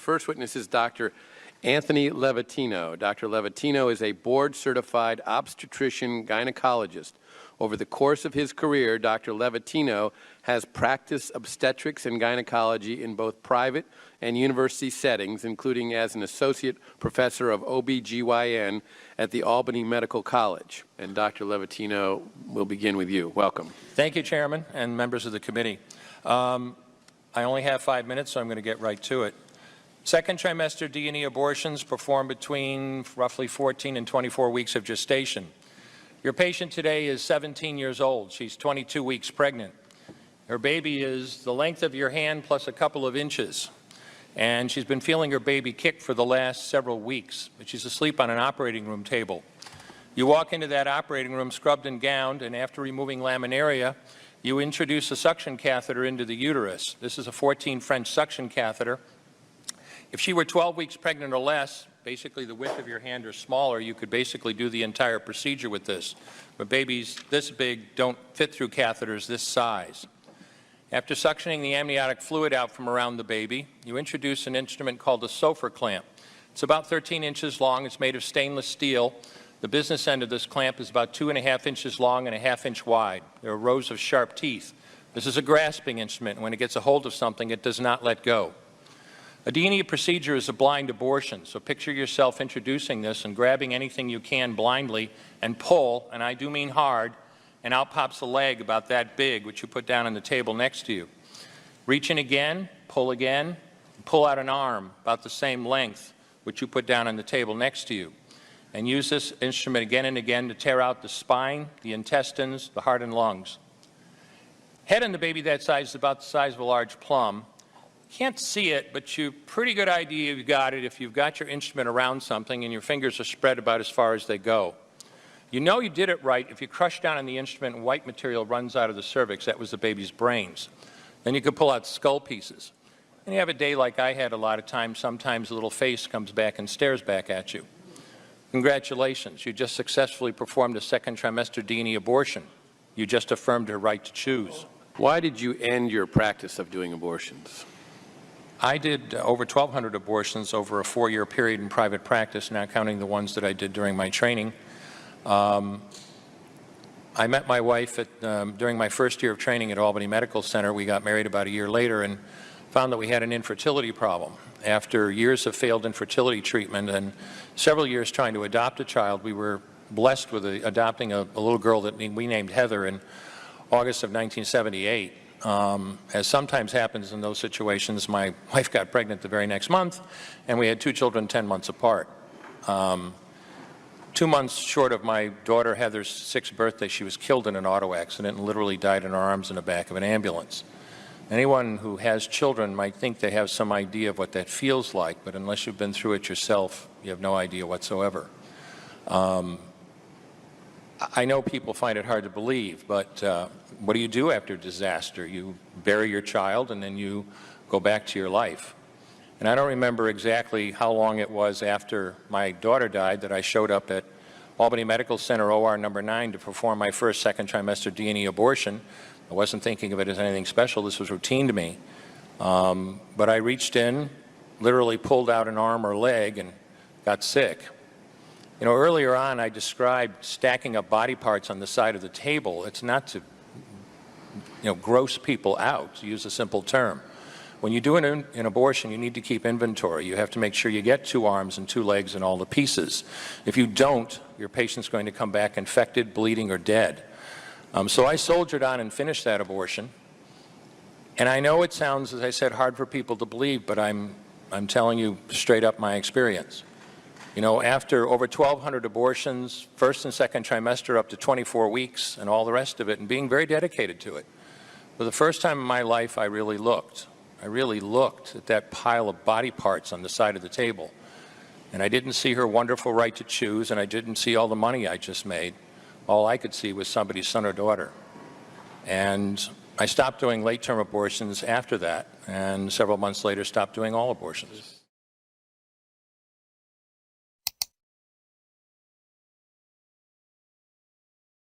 First witness is Dr. Anthony Levatino. Dr. Levatino is a board-certified obstetrician gynecologist. Over the course of his career, Dr. Levatino has practiced obstetrics and gynecology in both private and university settings, including as an associate professor of OB/GYN at the Albany Medical College. And Dr. Levatino, we'll begin with you. Welcome. Thank you, Chairman and members of the committee. I only have 5 minutes, so I'm going to get right to it. Second trimester D&E abortions performed between roughly 14 and 24 weeks of gestation. Your patient today is 17 years old. She's 22 weeks pregnant. Her baby is the length of your hand plus a couple of inches. And she's been feeling her baby kick for the last several weeks, but she's asleep on an operating room table. You walk into that operating room scrubbed and gowned, and after removing laminaria, you introduce a suction catheter into the uterus. This is a 14 French suction catheter. If she were 12 weeks pregnant or less, basically the width of your hand or smaller, you could basically do the entire procedure with this. But babies this big don't fit through catheters this size. After suctioning the amniotic fluid out from around the baby, you introduce an instrument called a Sofer clamp. It's about 13 inches long. It's made of stainless steel. The business end of this clamp is about 2.5 inches long and 1/2 inch wide. There are rows of sharp teeth. This is a grasping instrument. When it gets a hold of something, it does not let go. A D&E procedure is a blind abortion, so picture yourself introducing this and grabbing anything you can blindly and pull, and I do mean hard, and out pops a leg about that big, which you put down on the table next to you. Reach in again, pull out an arm about the same length, which you put down on the table next to you, and use this instrument again and again to tear out the spine, the intestines, the heart and lungs. Head on the baby that size is about the size of a large plum. Can't see it, but you pretty good idea you've got it if you've got your instrument around something and your fingers are spread about as far as they go. You know you did it right if you crush down on the instrument and white material runs out of the cervix. That was the baby's brains. Then you could pull out skull pieces. And you have a day like I had a lot of times. Sometimes a little face comes back and stares back at you. Congratulations, you just successfully performed a second trimester D&E abortion. You just affirmed her right to choose. Why did you end your practice of doing abortions? I did over 1,200 abortions over a 4-year period in private practice, not counting the ones that I did during my training. I met my wife during my first year of training at Albany Medical Center. We got married about a year later and found that we had an infertility problem. After years of failed infertility treatment and several years trying to adopt a child, we were blessed with adopting a little girl that we named Heather in August of 1978. As sometimes happens in those situations, my wife got pregnant the very next month, and we had 2 children 10 months apart. 2 months short of my daughter Heather's 6th birthday, she was killed in an auto accident and literally died in her arms in the back of an ambulance. Anyone who has children might think they have some idea of what that feels like, but unless you've been through it yourself, you have no idea whatsoever. I know people find it hard to believe, but what do you do after disaster? You bury your child and then you go back to your life. And I don't remember exactly how long it was after my daughter died that I showed up at Albany Medical Center OR number 9 to perform my first second trimester D&E abortion. I wasn't thinking of it as anything special. This was routine to me. But I reached in, literally pulled out an arm or leg and got sick. You know, earlier on I described stacking up body parts on the side of the table. It's not to, gross people out, to use a simple term. When you do an abortion, you need to keep inventory. You have to make sure you get 2 arms and 2 legs and all the pieces. If you don't, your patient's going to come back infected, bleeding, or dead. So I soldiered on and finished that abortion. And I know it sounds, as I said, hard for people to believe, but I'm telling you straight up my experience. You know, after over 1,200 abortions, first and second trimester up to 24 weeks and all the rest of it, and being very dedicated to it, for the first time in my life, I really looked. I really looked at that pile of body parts on the side of the table. And I didn't see her wonderful right to choose, and I didn't see all the money I just made. All I could see was somebody's son or daughter. And I stopped doing late-term abortions after that, and several months later stopped doing all abortions.